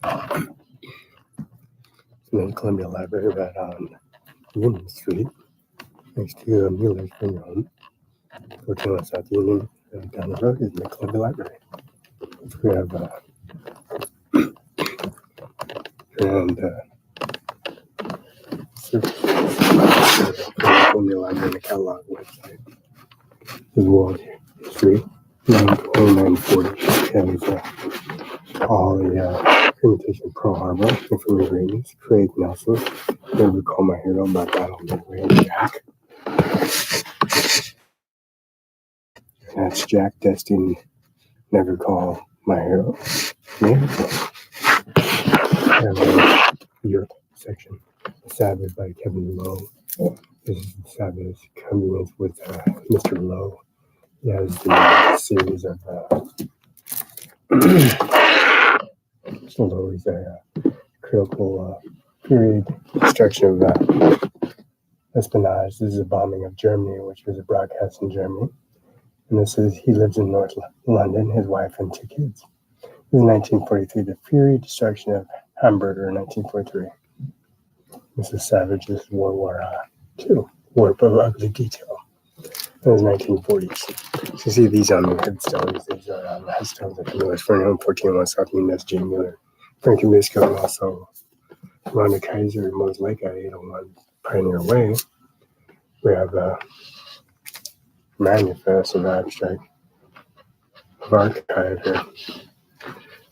And then Columbia Library right on Union Street, next to Mueller's Funeral Home. 14 South Union, down the road is the Columbia Library. We have Columbia Library and the catalog website is World History 2940. Has all the Imitation Pearl Harbor information agreements. Craig Nelson, Never Call My Hero by Battle of the Jack. That's Jack Destin, Never Call My Hero. And Europe section. Savage by Kevin Lowe. This is Savage coming with Mr. Lowe. He has the series of Mr. Lowe is a critical period destruction of espionage. This is a bombing of Germany, which was a broadcast in Germany. And this is, he lives in North London, his wife and 2 kids. This is 1943, the Fury destruction of Hamburger in 1943. This is Savage, this is World War II, Warp of Ugly Detail. That was 1940s. So you see these on the headstones. These are on the headstones of Miller's Funeral, 1401 South Union, that's Jane Miller, Frankie Misco, and also Rhonda Kaiser, Mose Lake at 801 Pioneer Way. We have manifest of abstract of archive here.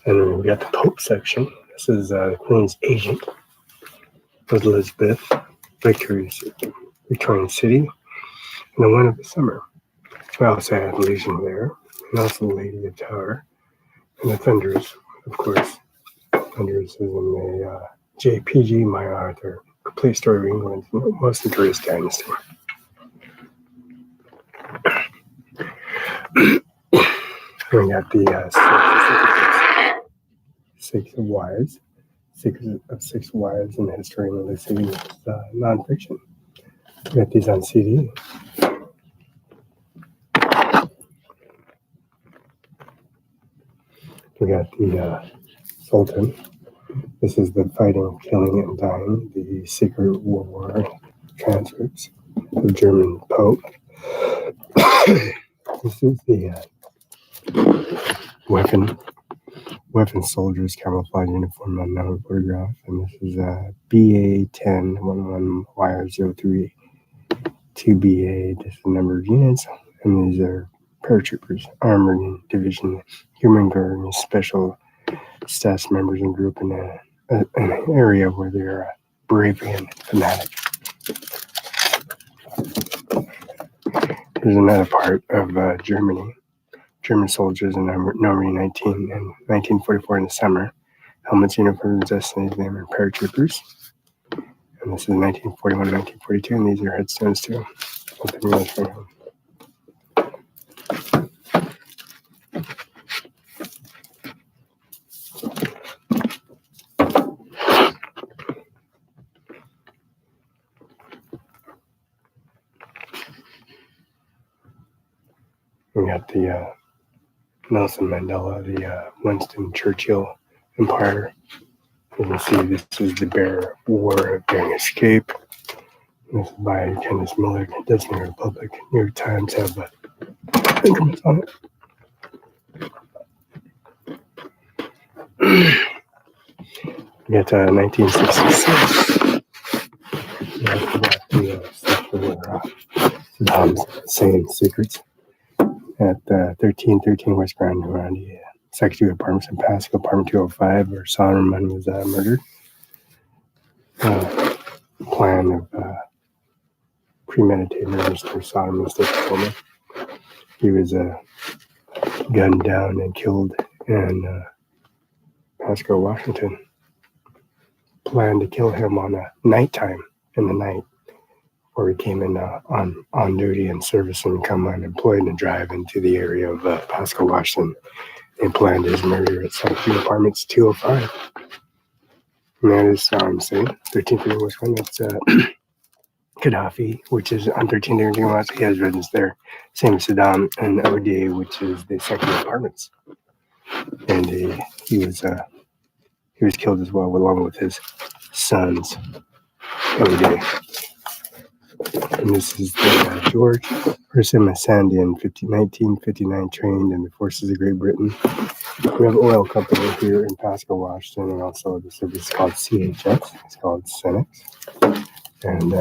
And then we got the Pope section. This is the Queen's agent, Elizabeth, Victorian City, and the One of the Summer. We also have Legion there, and also the Lady of Tower, and the Thunders, of course. Thunders is in the JPG, My Arthur, Complete Story of England, Most Notorious Dynasty. We got the Six of Wives. Secrets of 6 Wives in the History of the City, nonfiction. We got these on CD. We got the Sultan. This is the Fighting, Killing, and Dying, the Secret World War transcripts of German Pope. This is the Weapon Soldiers Camouflage Uniform Unknown Photograph, and this is BA1011YR03 2BA. This is the number of units, and these are paratroopers, armored division, human guard, and special staff members and group in an area where they're brave and fanatic. Here's another part of Germany. German soldiers in Normandy 1944 in the summer. Helmets, uniforms, destinies, name, and paratroopers. And this is 1941, 1942, and these are headstones too. We got the Nelson Mandela, the Winston Churchill Empire. You can see this is the Bear War during Escape. This is by Kenneth Miller, Disney Republic. New York Times have increments on it. We got 1966. We got the section where Saddam's saying secrets. At 1313 West Grand around the Secretary Apartments in Pasco, Apartment 205, where Solomon was murdered. Plan of premeditated murder through Sodom and Oklahoma. He was gunned down and killed in Pasco, Washington. Planned to kill him on a nighttime in the night, where he came in on duty and service and come unemployed and drive into the area of Pasco, Washington, and planned his murder at Secretary Apartments 205. And that is, say, 1330 West One. That's Gaddafi, which is on 1330 West. He has residence there. Same as Saddam and ODA, which is the Secretary Apartments. And he was He was killed as well, along with his sons every day. And this is the George Persimmon Sandy in 1959, trained in the forces of Great Britain. We have an oil company here in Pasco, Washington, and also the service is called CHS. It's called Cenex. And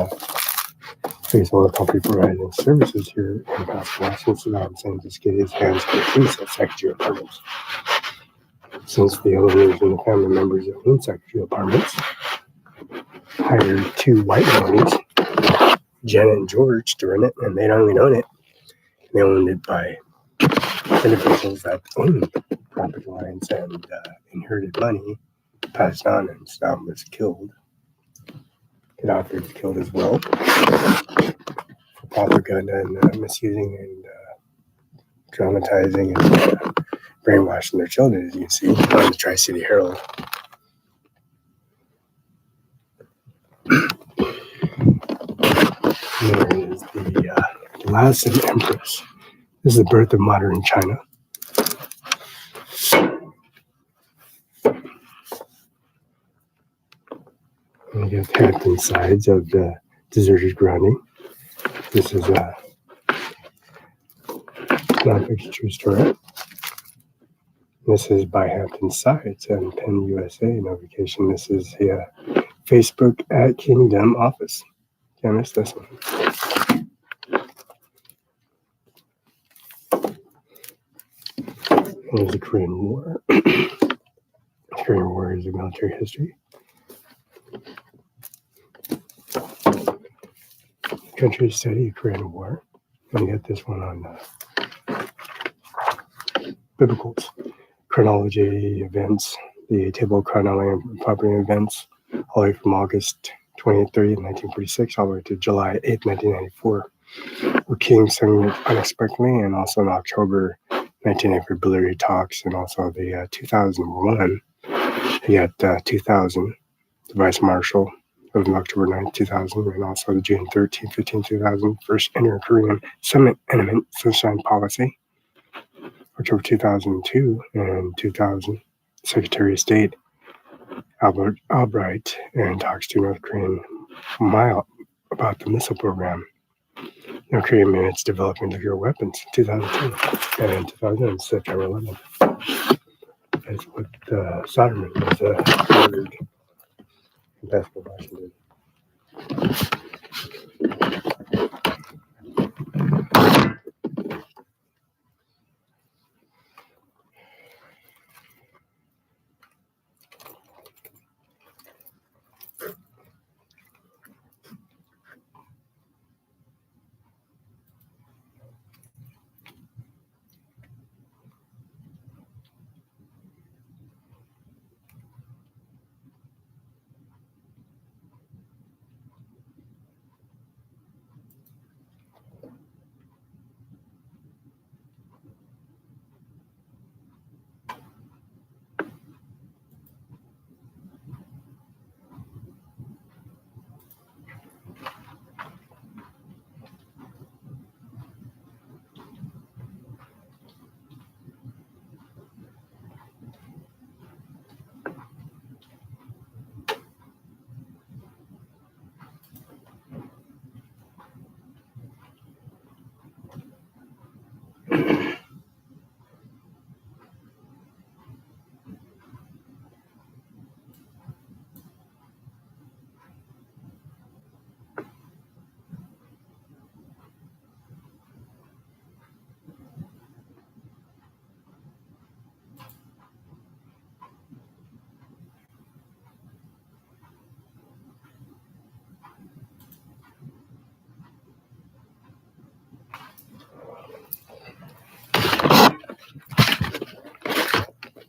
Face Oil Company providing services here in Pasco, Washington. So now I'm saying just get his hands inside secretary apartments. Since the owners and the family members that own secretary apartments hired two white ladies, Janet and George, to run it, and they don't even own it. They owned it by individuals that owned property lines and inherited money, passed on, and Stalin was killed. Gaddafi was killed as well for propaganda and misusing and traumatizing and brainwashing their children, as you can see on the Tri-City Herald. There is the last of Empress. This is the birth of modern China. And you have Hampton sides of the deserted grounding. This is a non-fiction true story. This is by Hampton Sides and Penn USA notification. This is the Facebook at Kingdom office. Can't miss this one. There's the Korean War. The Korean War is a military history. Country study, Korean War. And you get this one on biblicals. Chronology events, the table of chronology and property events, all the way from August 23, 1946, all the way to July 8, 1994. Where King sung unexpectedly, and also in October 1984, Billy Talks, and also the 2001. You got 2000, the Vice Marshal of October 9, 2000, and also the June 13, 15, 2000, first Inter-Korean Summit Intimate Sunshine Policy. October 2002 and 2000, Secretary of State Albert Albright and talks to North Korean Mile about the missile program. North Korean minutes developing nuclear weapons in 2002 and in 2000, September 11th. That's what Soderman was ordered in Pasco, Washington.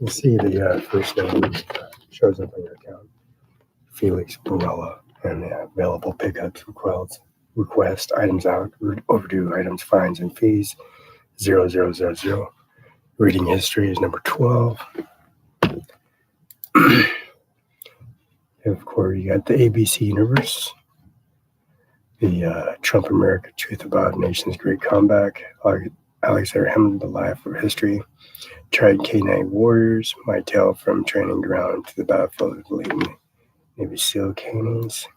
You see the first name shows up on your account, Felix Barela, and the available pickups, request items out, overdue items, fines and fees, 0000. Reading history is number 12. Of course, you got the ABC Universe, the Trump America Truth About Nation's Great Comeback, Alexander Hamilton, The Life of History, Tried K-9 warriors, my tale from training ground to the battlefield of leading Navy SEAL cannons.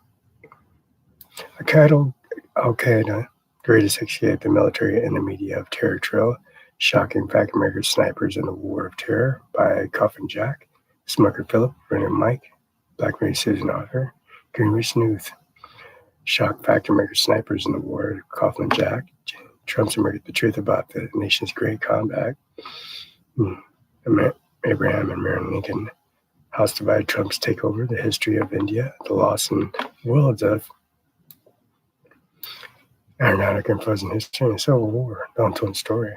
Al-Qaeda, greatest escape, the military and the media of Terror Trail, shocking Black American snipers in the War of Terror by Coffin Jack, Smucker Phillip, Renner Mike, Black Mary Susan author, Greenwich Snooth, shock Factor American snipers in the War, Coffin Jack, Trump's America, the truth about the nation's great comeback, Abraham and Marilyn Lincoln, House divided, Trump's takeover, the history of India, the loss and worlds of aeronautic and frozen history, and Civil War, the untold story.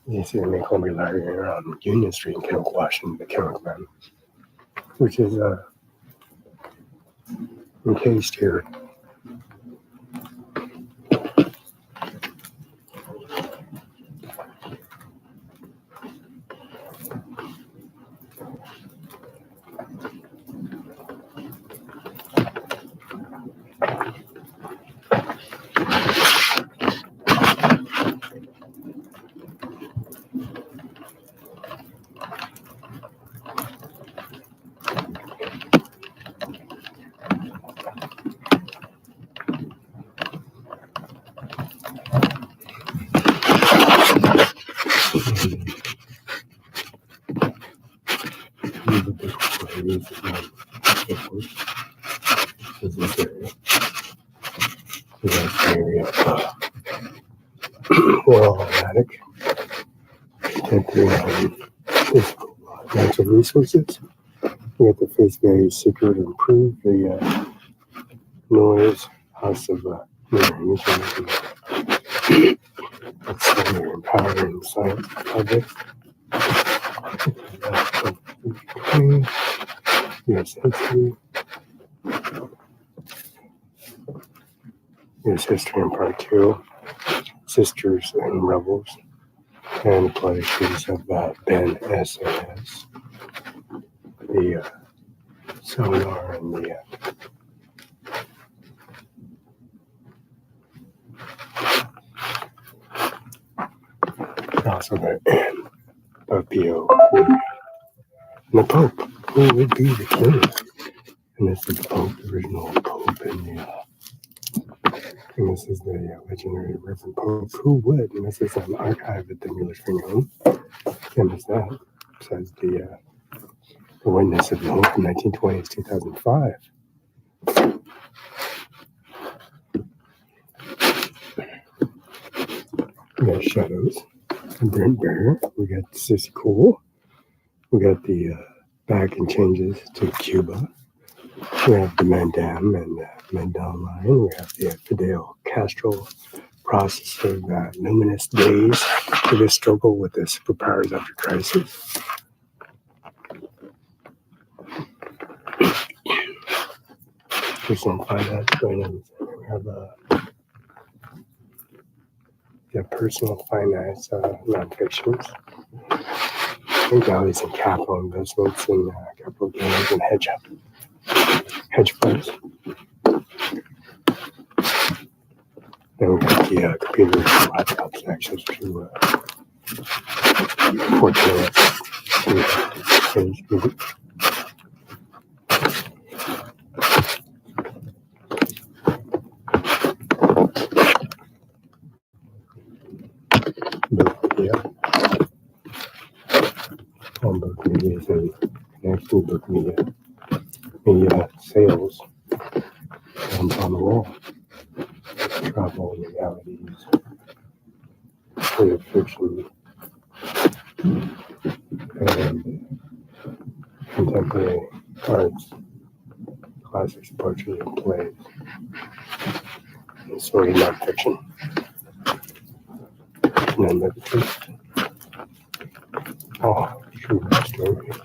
You see the main Columbia Library around Union Street in Kennewick, Washington, the Kennewick Man, which is encased here. Well, automatic, natural resources. We have to face very secret and improve the noise, house of emission, empowering science projects. U.S. history. U.S. history in part 2. Sisters and Rebels, and the plays of Ben SAS, the sonar, and the also the PO. And the Pope, who would be the king? And this is the Pope, the original Pope, and this is the legendary Reverend Pope, who would, and this is an archive at the Mueller's Finger Home. And it's that, besides the witness of the home from 1920 to 2005. We got Shadows, and Brent Bear, we got Sissy Cole, we got the back and changes to Cuba. We have the Mandam and the Mandel line. We have the Fidel Castro process of luminous days for this struggle with the superpowers after crisis. Personal finance going on. We have the personal finance non-fictions. And values and capital investments and capital gains and hedge funds. Then we got the computer laptops access to portraits. Book media and actual book media sales on the wall. Travel realities, creative fiction, and contemporary arts, classics, poetry, and plays, and story nonfiction. And then the truth. Oh, true stories.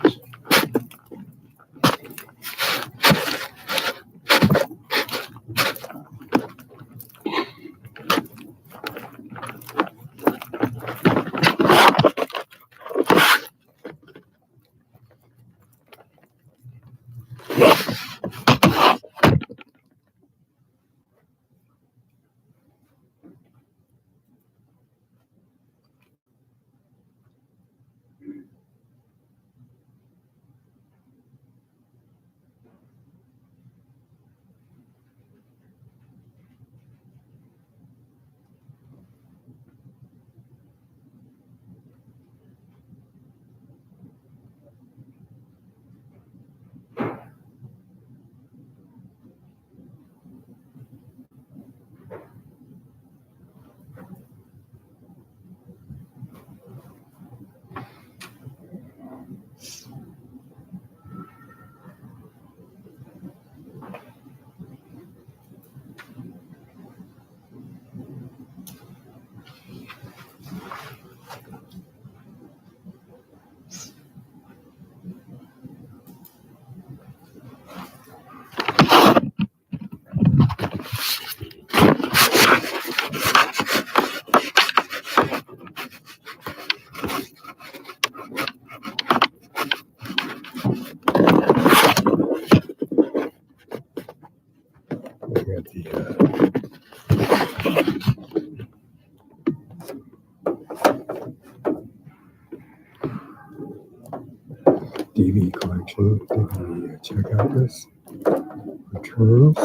DV collection, DVD checkout list, returns,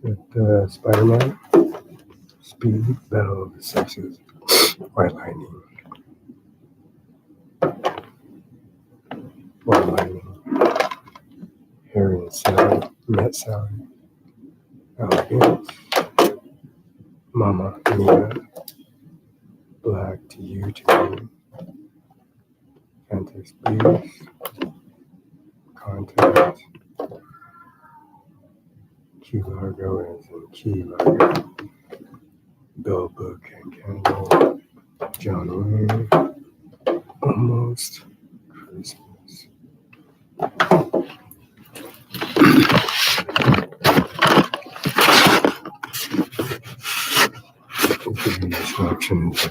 with Spider-Man, Speed, Battle of the Sexes, White Lightning, Harry and Sally, Met Sally, Elegance, Mama Mia, Black to You to Me, Enter Space, Contact, Key Largo as in Key Largo, Bill Book and Candle, John Wayne, Almost Christmas. Instructions.